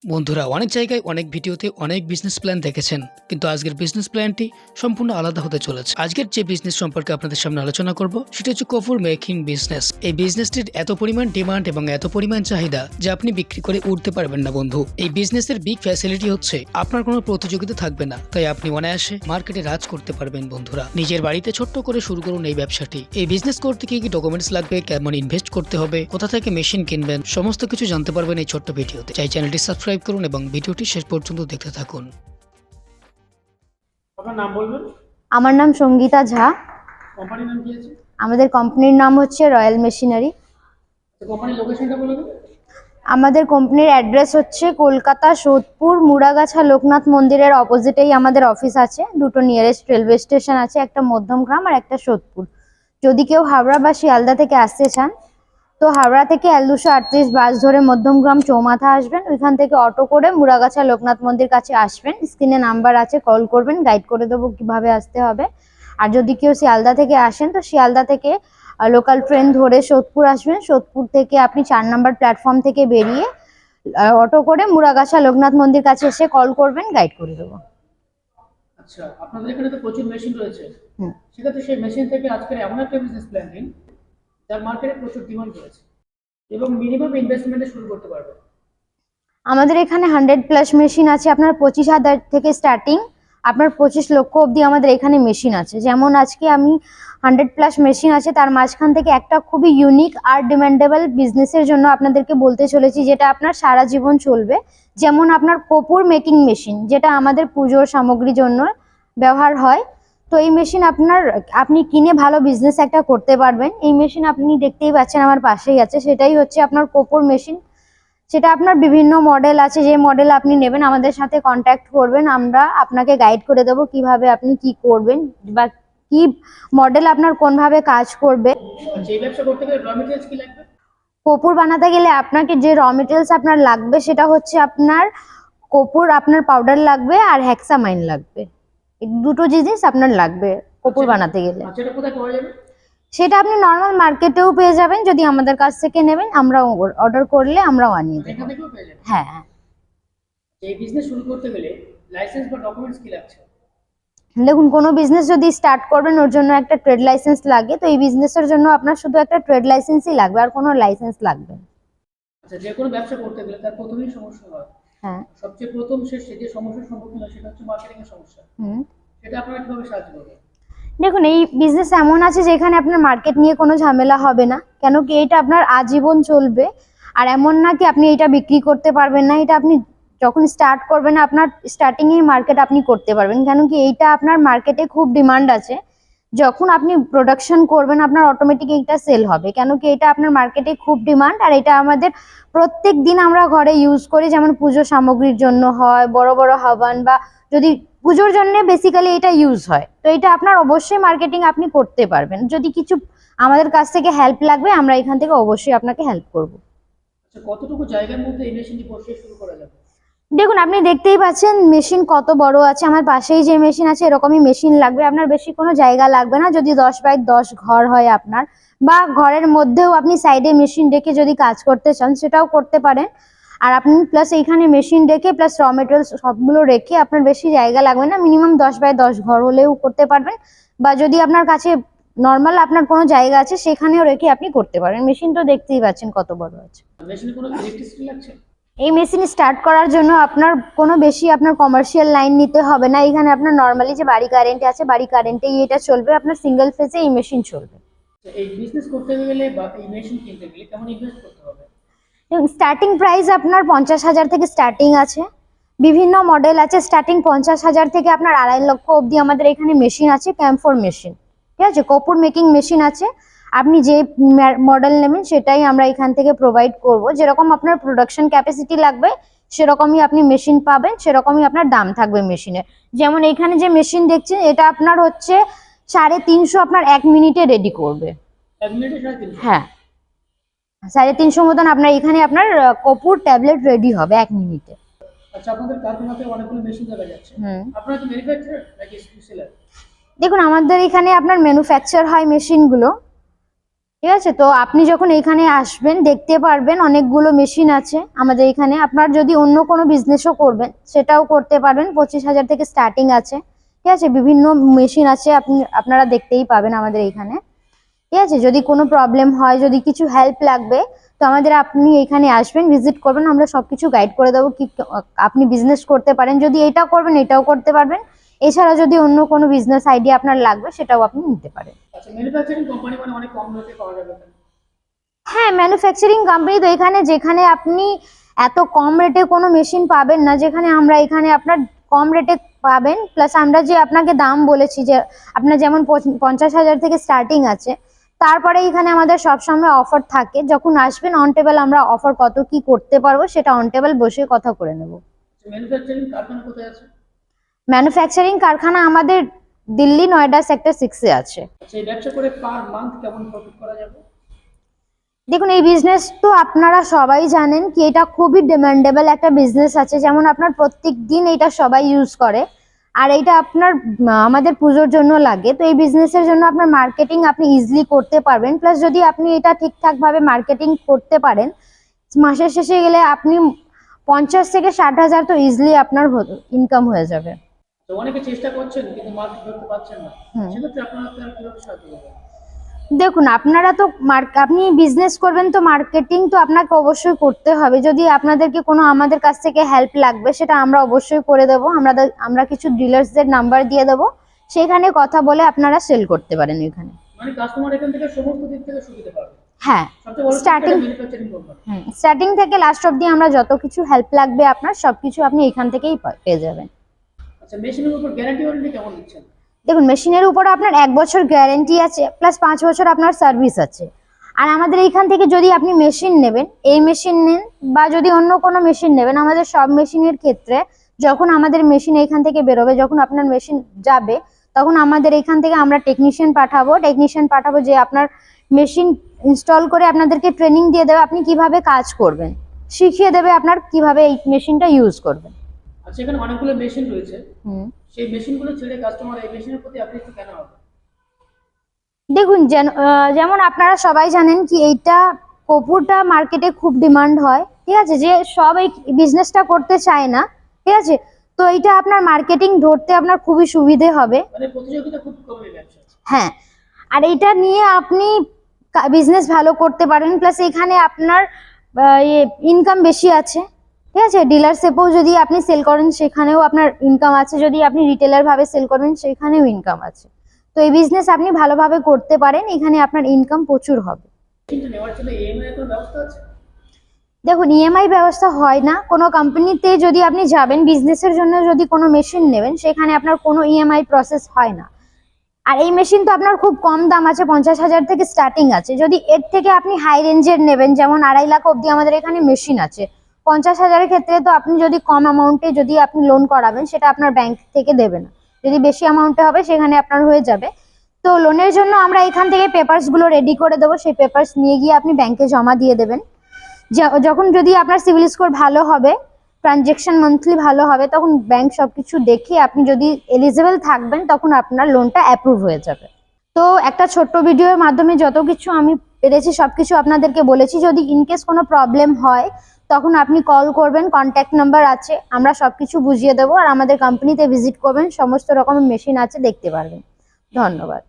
বন্ধুরা অনেক জায়গায় অনেক ভিডিওতে অনেক বিজনেস প্ল্যান দেখেছেন, কিন্তু আজকের বিজনেস প্ল্যানটি সম্পূর্ণ আলাদা হতে চলেছে। আজকের যে বিজনেস সম্পর্কে আপনাদের সামনে আলোচনা করব সেটা হচ্ছে কফুর মেকিং বিজনেস। এই বিজনেসটির এত পরিমাণ ডিমান্ড এবং এত পরিমাণ চাহিদা যে আপনি বিক্রি করে উঠতে পারবেন না বন্ধু। এই বিজনেসের বিগ ফ্যাসিলিটি হচ্ছে আপনার কোনো প্রতিযোগিতা থাকবে না, তাই আপনি অনায়াসে মার্কেটে রাজ করতে পারবেন বন্ধুরা। নিজের বাড়িতে ছোট্ট করে শুরু করুন এই ব্যবসাটি। এই বিজনেস করতে কি কি ডকুমেন্টস লাগবে, কেমন ইনভেস্ট করতে হবে, কোথা থেকে মেশিন কিনবেন, সমস্ত কিছু জানতে পারবেন এই ছোট্ট ভিডিওতে। চাই চ্যানেলটি সাবস্ক্রাইব করুন এবং ভিডিওটি শেষ পর্যন্ত দেখতে থাকুন। আপনার নাম বলবেন? আমার নাম সঙ্গীতা ঝা। কোম্পানির নাম কি আছে? আমাদের কোম্পানির নাম হচ্ছে রয়্যাল মেশিনারি। কোম্পানির লোকেশনটা বলে দিন। আমাদের কোম্পানির অ্যাড্রেস হচ্ছে কলকাতা সোদপুর মুড়াগাছা লোকনাথ মন্দিরের অপোজিটেই আমাদের অফিস আছে। দুটো নিয়ারেস্ট রেলওয়ে স্টেশন আছে, একটা মধ্যমগ্রাম আর একটা সোদপুর। যদি কেউ হাওড়া বা শিয়ালদা থেকে আসতে চান তো হাওড়া থেকে L238 বাস ধরে মধ্যমগ্রাম চৌমাথা আসবেন, ওইখান থেকে অটো করে মুড়াগাছা লোকনাথ মন্দির কাছে আসবেন। স্ক্রিনে নাম্বার আছে, কল করবেন, গাইড করে দেবো কিভাবে আসতে হবে। আর যদি কেউ শিয়ালদা থেকে আসেন তো শিয়ালদা থেকে লোকাল ট্রেন ধরে সোদপুর আসবেন। সোদপুর থেকে আপনি 4 নম্বর প্ল্যাটফর্ম থেকে বেরিয়ে অটো করে মুড়াগাছা লোকনাথ মন্দির কাছে এসে কল করবেন, গাইড করে দেবো। আচ্ছা, আপনাদের এখানে তো প্রচুর মেশিন রয়েছে। সেক্ষেত্রে সেই মেশিন থেকে আজকের এমন একটা বিজনেস প্ল্যান দিন যার মার্কেটে প্রচুর ডিমান্ড রয়েছে এবং মিনিমাম ইনভেস্টমেন্টে শুরু করতে পারবেন। আমাদের এখানে 100+ মেশিন আছে, আপনার 25,000 থেকে স্টার্টিং, আপনার 25 লক্ষ অবধি আমাদের এখানে মেশিন আছে। যেমন আজকে আমি 100+ মেশিন আছে, তার মাঝখান থেকে একটা খুবই ইউনিক আর ডিমান্ডেবল বিজনেসের জন্য আপনাদেরকে বলতে চলেছি, যেটা আপনার সারা জীবন চলবে। যেমন আপনার কপুর মেকিং মেশিন, যেটা আমাদের পুজোর সামগ্রীর জন্য ব্যবহার হয়। তো এই মেশিন আপনি কিনে ভালো বিজনেস একটা করতে পারবেন। এই মেশিন আপনি দেখতেই পাচ্ছেন আমার পাশেই আছে, সেটাই হচ্ছে আপনার কপুর মেশিন। সেটা আপনার বিভিন্ন মডেল আছে, যে মডেল আপনি নেবেন আমাদের সাথে কন্ট্যাক্ট করবেন, আমরা আপনাকে গাইড করে দেবো কিভাবে আপনি কি করবেন বা কি মডেল আপনার কোনভাবে কাজ করবে। যে ব্যবসা করতে গেলে র মেটেরিয়ালস কি লাগবে? কপুর বানাতে গেলে আপনাকে যে র মেটেরিয়ালস আপনার লাগবে সেটা হচ্ছে আপনার কপুর, আপনার পাউডার লাগবে আর হেক্সামাইন লাগবে। এই দুটো জিনিস আপনার লাগবে কপুর বানাতে গেলে। আচ্ছা, এটা কোথায় পাওয়া যাবে? সেটা আপনি নর্মাল মার্কেটেও পেয়ে যাবেন, যদি আমাদের কাছ থেকে নেবেন আমরা অর্ডার করলে আমরাও আনিয়ে দেবো। এখান থেকেও পেয়ে যাবেন। হ্যাঁ হ্যাঁ। এই বিজনেস শুরু করতে গেলে লাইসেন্স বা ডকুমেন্টস কি লাগছে? দেখুন, কোনো বিজনেস যদি স্টার্ট করবেন ওর জন্য একটা ট্রেড লাইসেন্স লাগে। তো এই বিজনেসের জন্য আপনার শুধু একটা ট্রেড লাইসেন্সই লাগবে, আর কোনো লাইসেন্স লাগবে না। আচ্ছা, যে কোনো ব্যবসা করতে গেলে তার প্রথমেই সমস্যা হয়। হ্যাঁ। সবচেয়ে প্রথম সে যে সমস্যার সম্মুখীন হয় সেটা হচ্ছে মার্কেটিং এর সমস্যা। সেটা আপনারা কিভাবে সাহায্য করবেন? দেখুন, এই বিজনেস এমন আছে যেখানে আপনার মার্কেট নিয়ে কোনো ঝামেলা হবে না, কেন কি এটা আপনার আজীবন চলবে। আর এমন না কি আপনি এটা বিক্রি করতে পারবেন না, এটা আপনি যখন স্টার্ট করবেন আপনার স্টার্টিং এই মার্কেট আপনি করতে পারবেন, কেন কি এইটা আপনার মার্কেটে খুব ডিমান্ড আছে। যখন আপনি প্রোডাকশন করবেন আপনার অটোমেটিক এটা সেল হবে, কেন কি এটা আপনার মার্কেটে খুব ডিমান্ড। আর এটা আমাদের প্রত্যেক দিন আমরা ঘরে ইউজ করি, যেমন পুজো সামগ্রীর জন্য হয়, বড় বড় হাবান বা যদি পুজোর জন্য বেসিক্যালি এটা ইউজ হয়। তো এটা আপনার অবশ্যই মার্কেটিং আপনি করতে পারবেন। যদি কিছু আমাদের কাছ থেকে হেল্প লাগবে আমরা এখান থেকে অবশ্যই আপনাকে হেল্প করব। আচ্ছা, কতটুকু জায়গার মধ্যে এই মেশিনটি বসিয়ে শুরু করা যাবে? দেখুন, আপনি দেখতেই পাচ্ছেন মেশিন কত বড় আছে। আমার পাশেই যে মেশিন আছে এরকমই মেশিন লাগবে। আপনার বেশি কোনো জায়গা লাগবে না, যদি 10x10 ঘর হয় আপনার, বা ঘরের মধ্যেও আপনি সাইডে মেশিন রেখে যদি কাজ করতে চান সেটাও করতে পারেন। আর আপনি প্লাস এইখানে মেশিন রেখে প্লাস র মেটেরিয়ালস সবগুলো রেখে আপনার বেশি জায়গা লাগবে না, মিনিমাম 10x10 ঘর হলেও করতে পারবেন। বা যদি আপনার কাছে নর্মাল আপনার কোনো জায়গা আছে সেখানেও রেখে আপনি করতে পারেন। মেশিন তো দেখতেই পাচ্ছেন কত বড় আছে। মেশিনে কোনো ইলেকট্রিসিটি লাগছে? এই মেশিন স্টার্ট করার জন্য আপনার কোনো বেশি আপনার কমার্শিয়াল লাইন নিতে হবে না। এখানে আপনার নর্মালি যে বাড়ি কারেন্ট আছে বাড়ি কারেন্টেই এটা চলবে, আপনার সিঙ্গেল ফেজে এই মেশিন চলবে। এই বিজনেস করতে গেলে বা এই মেশিন কিনতে গেলে কেমন ইনভেস্ট করতে হবে? স্টার্টিং প্রাইস আপনার 50,000 থেকে স্টার্টিং আছে, বিভিন্ন মডেল আছে। স্টার্টিং 50,000 থেকে আপনার 2.5 লক্ষ অবধি আমাদের এখানে মেশিন আছে, ক্যাম্পফোর মেশিন, ঠিক আছে। কপুর মেকিং মেশিন আছে, আপনি যে মডেল নেবেন সেটাই আমরা এখান থেকে প্রোভাইড করব। যেরকম আপনার প্রোডাকশন ক্যাপাসিটি লাগবে সেরকমই আপনি মেশিন পাবেন, সেরকমই আপনার দাম থাকবে মেশিনের। যেমন এখানে যে মেশিন দেখছেন এটা আপনার হচ্ছে 350, আপনার 1 মিনিটে রেডি করবে। 1 মিনিটে 350? হ্যাঁ, 350 মতন আপনার এখানে আপনার কপুর ট্যাবলেট রেডি হবে 1 মিনিটে। আচ্ছা, আপনাদের কারখানাতে অনেকগুলো মেশিন দেখা যাচ্ছে। আপনারা কি ম্যানুফ্যাকচারার নাকি সেলার? দেখুন, আমাদের এখানে আপনার ম্যানুফ্যাকচার হয় মেশিনগুলো। ঠিক আছে, তো আপনি যখন এখানে আসবেন দেখতে পারবেন অনেকগুলো মেশিন আছে আমাদের এখানে। আপনার যদি অন্য কোনো বিজনেসও করবেন সেটাও করতে পারবেন, 25,000 থেকে স্টার্টিং আছে। ঠিক আছে, বিভিন্ন মেশিন আছে, আপনারা দেখতেই পাবেন আমাদের এখানে। ঠিক আছে, যদি কোনো প্রবলেম হয়, যদি কিছু হেল্প লাগবে, তো আপনি এখানে আসবেন, ভিজিট করবেন, আমরা সবকিছু গাইড করে দেবো কি আপনি বিজনেস করতে পারেন। যদি এটা করবেন এটাও করতে পারবেন, এছাড়া যদি অন্য কোনো বিজনেস আইডিয়া আপনার লাগবে সেটাও আপনি নিতে পারেন। আচ্ছা, ম্যানুফ্যাকচারিং কোম্পানি মানে অনেক কম রেটে পাওয়া যাবে এখানে। হ্যাঁ, ম্যানুফ্যাকচারিং কোম্পানি তো এখানে, যেখানে আপনি এত কম রেটে কোনো মেশিন পাবেন না, যেখানে আমরা এখানে আপনার কম রেটে পাবেন। প্লাস আমরা যে আপনাকে দাম বলেছি যে আপনার যেমন 50,000 থেকে স্টার্টিং আছে, তারপরে এখানে আমাদের সবসময় অফার থাকে। যখন আসবেন অন টেবল আমরা অফার কত কি করতে পারবো সেটা অন টেবল বসে কথা করে নেব। ম্যানুফ্যাকচারিং কারখানা কোথায় আছে? ম্যানুফ্যাকচারিং কারখানা আমাদের দিল্লি নয়ডা সেক্টর 6-এ আছে। আচ্ছা, এই ব্যবসা করে পার মান্থ কেমন প্রফিট করা যাবে? দেখুন, এই বিজনেস তো আপনারা সবাই জানেন কি এটা খুবই ডিমান্ডেবল একটা বিজনেস আছে। যেমন আপনার প্রত্যেক দিন এটা সবাই ইউজ করে, আর এইটা আপনার আমাদের পুজোর জন্য লাগে। তো এই বিজনেসের জন্য আপনার মার্কেটিং আপনি ইজিলি করতে পারবেন। প্লাস যদি আপনি এটা ঠিকঠাকভাবে মার্কেটিং করতে পারেন, মাসের শেষে গেলে আপনি 50 থেকে 60,000 তো ইজিলি আপনার ইনকাম হয়ে যাবে। তো অনেকে চেষ্টা করছেন কিন্তু মার্কেট ধরতে পারছেন না, হুম। সেক্ষেত্রে আপনারা তারা কিভাবে সাহায্য করবেন? দেখুন, আপনারা তো আপনি বিজনেস করবেন তো মার্কেটিং তো আপনাকে অবশ্যই করতে হবে। যদি আপনাদেরকে কোনো আমাদের কাছ থেকে হেল্প লাগবে সেটা আমরা অবশ্যই করে দেবো। আমরা কিছু ডিলার্সদের নাম্বার দিয়ে দেবো, সেখানে কথা বলে আপনারা সেল করতে পারেন এখানে। মানে কাস্টমার এখান থেকে সমস্ত দিক থেকে সুবিধা পাবে। হ্যাঁ, সবচেয়ে বড় স্টার্টিং ম্যানুফ্যাকচারিং কোম্পানি। স্টার্টিং থেকে লাস্ট অবধি আমরা যত কিছু হেল্প লাগবে আপনার সবকিছু আপনি এখান থেকেই পেয়ে যাবেন। আচ্ছা, মেশিনের উপর গ্যারান্টি ওয়ারেন্টি কেমন দিচ্ছেন? দেখুন, মেশিনের উপর আপনার 1 বছর গ্যারেন্টি আছে, প্লাস 5 বছর আপনার সার্ভিস আছে। আর আমাদের এইখান থেকে যদি আপনি মেশিন নেবেন, এই মেশিন নেন বা যদি অন্য কোনো মেশিন নেবেন, আমাদের সব মেশিনের ক্ষেত্রে যখন আমাদের মেশিন এইখান থেকে বেরোবে, যখন আপনার মেশিন যাবে, তখন আমাদের এইখান থেকে আমরা টেকনিশিয়ান পাঠাবো যে আপনার মেশিন ইনস্টল করে আপনাদেরকে ট্রেনিং দিয়ে দেবে, আপনি কিভাবে কাজ করবেন, শিখিয়ে দেবে আপনার কিভাবে এই মেশিনটা ইউজ করবেন। আচ্ছা, এখানে অনেকগুলো মেশিন রয়েছে, হুম। সেই মেশিনগুলো ছেড়ে কাস্টমার এই মেশিনের প্রতি আকৃষ্ট কেন হবে? দেখুন, যেমন আপনারা সবাই জানেন কি এইটা কপুরটা মার্কেটে খুব ডিমান্ড হয়। ঠিক আছে, যে সব এই বিজনেসটা করতে চায় না। ঠিক আছে, তো এইটা আপনার মার্কেটিং ধরতে আপনার খুবই সুবিধে হবে। মানে প্রতিযোগিতা খুব কম এই ব্যবসা। হ্যাঁ, আর এইটা নিয়ে আপনি বিজনেস ভালো করতে পারেন। প্লাস এখানে আপনার ইনকাম বেশি আছে। ঠিক আছে, ডিলারশিপেও যদি আপনি সেল করেন সেখানেও আপনার ইনকাম আছে, যদি আপনি রিটেলার ভাবে সেল করবেন সেখানেও ইনকাম আছে। তো এই বিজনেস আপনি ভালোভাবে করতে পারেন, এখানে আপনার ইনকাম প্রচুর হবে। মেশিনটা নেওয়ার জন্য ইএমআই এর কোনো ব্যবস্থা আছে? দেখুন, ইএমআই ব্যবস্থা হয় না কোনো কোম্পানিতে। যদি আপনি যাবেন বিজনেসের জন্য, যদি কোনো মেশিন নেবেন, সেখানে আপনার কোনো ইএমআই প্রসেস হয় না। আর এই মেশিন তো আপনার খুব কম দাম আছে, 50,000 থেকে স্টার্টিং আছে। যদি এর থেকে আপনি হাই রেঞ্জের নেবেন, যেমন 2.5 লাখ অবধি আমাদের এখানে মেশিন আছে, 50,000-এর ক্ষেত্রে তো আপনি যদি কম অ্যামাউন্টে যদি আপনি লোন করাবেন, সেটা আপনার ব্যাংক থেকে দেবে না। যদি বেশি অ্যামাউন্টে হবে সেখানে আপনার হয়ে যাবে। তো লোনের জন্য আমরা এখান থেকে পেপারসগুলো রেডি করে দেবো, সেই পেপারস নিয়ে গিয়ে আপনি ব্যাংকে জমা দিয়ে দেবেন। যখন যদি আপনার সিভিল স্কোর ভালো হবে, ট্রানজেকশন মান্থলি ভালো হবে, তখন ব্যাংক সবকিছু দেখে আপনি যদি এলিজিবল থাকবেন তখন আপনার লোনটা অ্যাপ্রুভ হয়ে যাবে। তো একটা ছোট্ট ভিডিওর মাধ্যমে যত কিছু আমি পেরেছি সবকিছু আপনাদেরকে বলেছি। যদি ইনকেস কোনো প্রবলেম হয় তখন আপনি কল করবেন, কন্ট্যাক্ট নাম্বার আছে, আমরা সবকিছু বুঝিয়ে দেবো। আর আমাদের কোম্পানিতে ভিজিট করবেন, সমস্ত রকমের মেশিন আছে, দেখতে পারবেন। ধন্যবাদ।